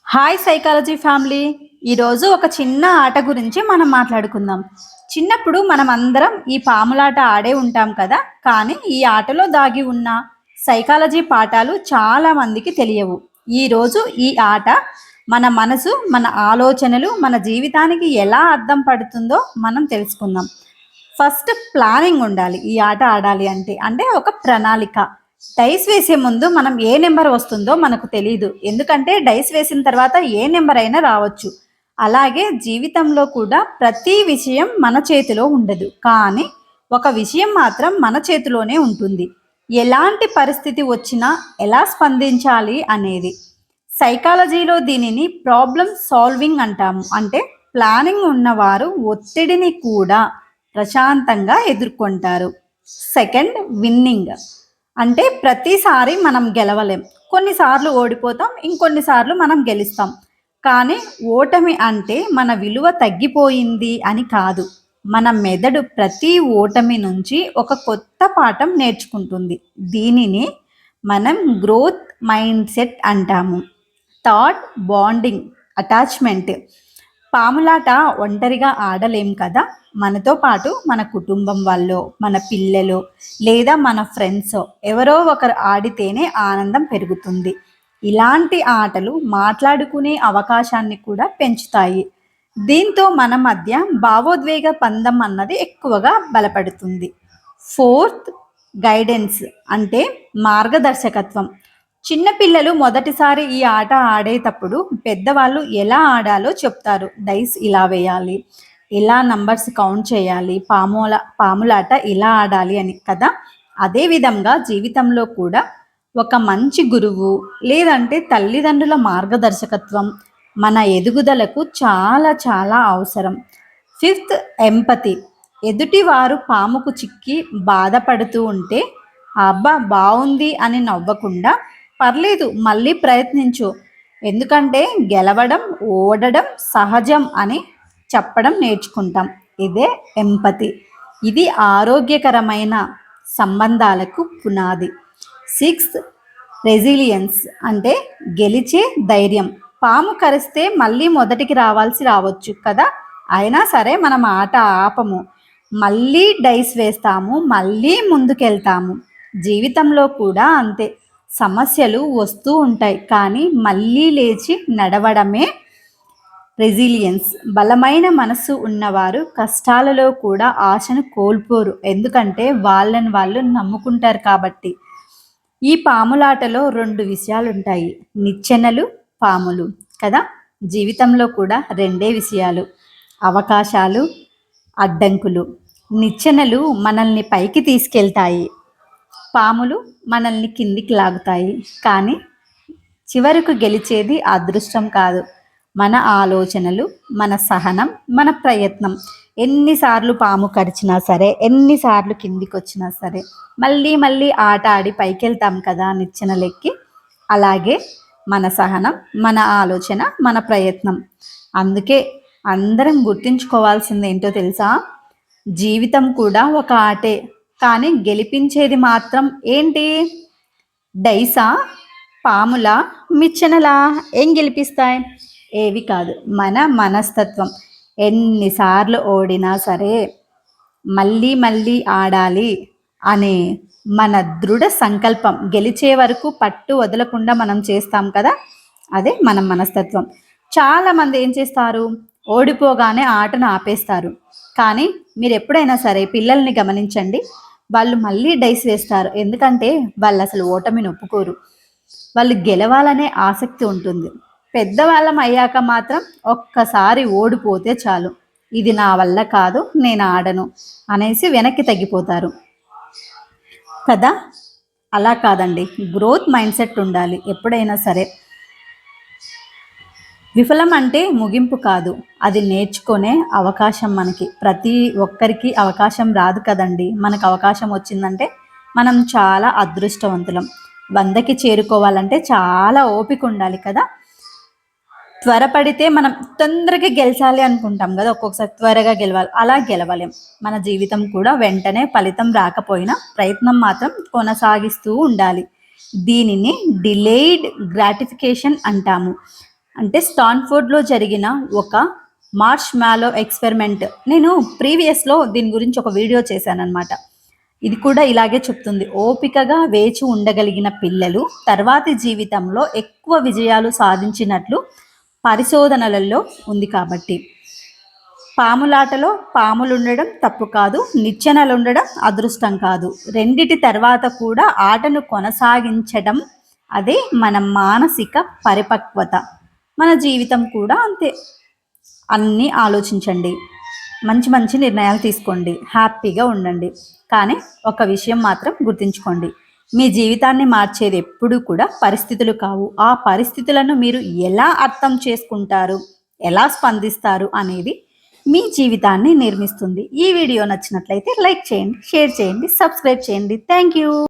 Hi psychology family. ఈరోజు ఒక చిన్న ఆట గురించి మనం మాట్లాడుకుందాం. చిన్నప్పుడు మనం అందరం ఈ పాములాట ఆడే ఉంటాం కదా, కానీ ఈ ఆటలో దాగి ఉన్న సైకాలజీ పాఠాలు చాలా మందికి తెలియవు. ఈరోజు ఈ ఆట మన మనసు, మన ఆలోచనలు, మన జీవితానికి ఎలా అర్థం పడుతుందో మనం తెలుసుకుందాం. ఫస్ట్ ప్లానింగ్ ఉండాలి. ఈ ఆట ఆడాలి అంటే ఒక ప్రణాళిక. డైస్ వేసే ముందు మనం ఏ నెంబర్ వస్తుందో మనకు తెలియదు, ఎందుకంటే డైస్ వేసిన తర్వాత ఏ నెంబర్ అయినా రావచ్చు. అలాగే జీవితంలో కూడా ప్రతి విషయం మన చేతిలో ఉండదు, కానీ ఒక విషయం మాత్రం మన చేతిలోనే ఉంటుంది. ఎలాంటి పరిస్థితి వచ్చినా ఎలా స్పందించాలి అనేది. సైకాలజీలో దీనిని ప్రాబ్లమ్ సాల్వింగ్ అంటాము. అంటే ప్లానింగ్ ఉన్నవారు ఒత్తిడిని కూడా ప్రశాంతంగా ఎదుర్కొంటారు. Second, winnowing. అంటే ప్రతిసారి మనం గెలవలేం, కొన్నిసార్లు ఓడిపోతాం, ఇంకొన్నిసార్లు మనం గెలుస్తాం. కానీ ఓటమి అంటే మన విలువ తగ్గిపోయింది అని కాదు. మన మెదడు ప్రతి ఓటమి నుంచి ఒక కొత్త పాఠం నేర్చుకుంటుంది. దీనిని మనం గ్రోత్ మైండ్ సెట్ అంటాము. Thought, bonding, attachment. పాములాట ఒంటరిగా ఆడలేం కదా, మనతో పాటు మన కుటుంబం వాళ్ళు, మన పిల్లలు లేదా మన ఫ్రెండ్స్ ఎవరో ఒకరు ఆడితేనే ఆనందం పెరుగుతుంది. ఇలాంటి ఆటలు మాట్లాడుకునే అవకాశాన్ని కూడా పెంచుతాయి. దీంతో మన మధ్య భావోద్వేగ బంధం అన్నది ఎక్కువగా బలపడుతుంది. ఫోర్త్, గైడెన్స్ అంటే మార్గదర్శకత్వం. చిన్నపిల్లలు మొదటిసారి ఈ ఆట ఆడేటప్పుడు పెద్దవాళ్ళు ఎలా ఆడాలో చెప్తారు. డైస్ ఇలా వేయాలి, ఎలా నంబర్స్ కౌంట్ చేయాలి, పాములాట ఇలా ఆడాలి అని కదా. అదేవిధంగా జీవితంలో కూడా ఒక మంచి గురువు లేదంటే తల్లిదండ్రుల మార్గదర్శకత్వం మన ఎదుగుదలకు చాలా చాలా అవసరం. Fifth, empathy. ఎదుటివారు పాముకు చిక్కి బాధపడుతూ ఉంటే అబ్బా బాగుంది అని నవ్వకుండా పర్లేదు మళ్ళీ ప్రయత్నించు, ఎందుకంటే గెలవడం ఓడడం సహజం అని చెప్పడం నేర్చుకుంటాం. ఇదే ఎంపతి. ఇది ఆరోగ్యకరమైన సంబంధాలకు పునాది. సిక్స్త్, రెసిలియన్స్ అంటే గెలిచే ధైర్యం. పాము కరిస్తే మళ్ళీ మొదటికి రావచ్చు కదా, అయినా సరే మనం ఆట ఆపము, మళ్ళీ డైస్ వేస్తాము, మళ్ళీ ముందుకెళ్తాము. జీవితంలో కూడా అంతే. సమస్యలు వస్తూ ఉంటాయి, కానీ మళ్ళీ లేచి నడవడమే రెసిలియన్స్. బలమైన మనసు ఉన్నవారు కష్టాలలో కూడా ఆశను కోల్పోరు, ఎందుకంటే వాళ్ళని వాళ్ళు నమ్ముకుంటారు కాబట్టి. ఈ పాములాటలో రెండు విషయాలు ఉంటాయి, నిచ్చెనలు, పాములు కదా. జీవితంలో కూడా రెండే విషయాలు, అవకాశాలు, అడ్డంకులు. నిచ్చెనలు మనల్ని పైకి తీసుకెళ్తాయి, పాములు మనల్ని కిందికి లాగుతాయి. కానీ చివరకు గెలిచేది అదృష్టం కాదు, మన ఆలోచనలు, మన సహనం, మన ప్రయత్నం. ఎన్నిసార్లు పాము కరిచినా సరే, ఎన్నిసార్లు కిందికి వచ్చినా సరే మళ్ళీ మళ్ళీ ఆట ఆడి పైకి వెళ్తాం కదా నిచ్చెనలెక్కి. అలాగే మన సహనం, మన ఆలోచన, మన ప్రయత్నం. అందుకే అందరం గుర్తుంచుకోవాల్సింది ఏంటో తెలుసా, జీవితం కూడా ఒక ఆటే, కానీ గెలిపించేది మాత్రం ఏంటి? డైసా, పాములా, మిచ్చనలా? ఏం గెలిపిస్తాయి? ఏవి కాదు, మన మనస్తత్వం. ఎన్నిసార్లు ఓడినా సరే మళ్ళీ మళ్ళీ ఆడాలి అనే మన దృఢ సంకల్పం, గెలిచే వరకు పట్టు వదలకుండా మనం చేస్తాం కదా, అదే మన మనస్తత్వం. చాలామంది ఏం చేస్తారు, ఓడిపోగానే ఆటను ఆపేస్తారు. కానీ మీరు ఎప్పుడైనా సరే పిల్లల్ని గమనించండి, వాళ్ళు మళ్ళీ డైస్ వేస్తారు, ఎందుకంటే వాళ్ళు అసలు ఓటమిని ఒప్పుకోరు, వాళ్ళు గెలవాలనే ఆసక్తి ఉంటుంది. పెద్దవాళ్ళం అయ్యాక మాత్రం ఒక్కసారి ఓడిపోతే చాలు, ఇది నా వల్ల కాదు, నేను ఆడను అనేసి వెనక్కి తగ్గిపోతారు కదా. అలా కాదండి, గ్రోత్ మైండ్ సెట్ ఉండాలి ఎప్పుడైనా సరే. విఫలం అంటే ముగింపు కాదు, అది నేర్చుకునే అవకాశం. మనకి ప్రతి ఒక్కరికి అవకాశం రాదు కదండి, మనకు అవకాశం వచ్చిందంటే మనం చాలా అదృష్టవంతులం. 100కి చేరుకోవాలంటే చాలా ఓపిక ఉండాలి కదా. త్వరపడితే మనం తొందరగా గెలిచాలి అనుకుంటాం కదా, ఒక్కొక్కసారి త్వరగా గెలవాలి, అలా గెలవలేం. మన జీవితం కూడా వెంటనే ఫలితం రాకపోయినా ప్రయత్నం మాత్రం కొనసాగిస్తూ ఉండాలి. దీనిని డిలేయిడ్ గ్రాటిఫికేషన్ అంటాము. అంటే స్టాన్ఫోర్డ్లో జరిగిన ఒక మార్ష్ మ్యాలో ఎక్స్పెరిమెంట్, నేను ప్రీవియస్లో దీని గురించి ఒక వీడియో చేశానన్నమాట. ఇది కూడా ఇలాగే చెప్తుంది. ఓపికగా వేచి ఉండగలిగిన పిల్లలు తర్వాతి జీవితంలో ఎక్కువ విజయాలు సాధించినట్లు పరిశోధనలలో ఉంది. కాబట్టి పాములాటలో పాములుండడం తప్పు కాదు, నిచ్చెనలుండడం అదృష్టం కాదు. రెండిటి తర్వాత కూడా ఆటను కొనసాగించడం, అదే మన మానసిక పరిపక్వత. మన జీవితం కూడా అంతే. అన్నీ ఆలోచించండి, మంచి మంచి నిర్ణయాలు తీసుకోండి, హ్యాపీగా ఉండండి. కానీ ఒక విషయం మాత్రం గుర్తుంచుకోండి, మీ జీవితాన్ని మార్చేది ఎప్పుడూ కూడా పరిస్థితులు కావు. ఆ పరిస్థితులను మీరు ఎలా అర్థం చేసుకుంటారు, ఎలా స్పందిస్తారు అనేది మీ జీవితాన్ని నిర్మిస్తుంది. ఈ వీడియో నచ్చినట్లయితే లైక్ చేయండి, షేర్ చేయండి, సబ్స్క్రైబ్ చేయండి. Thank you.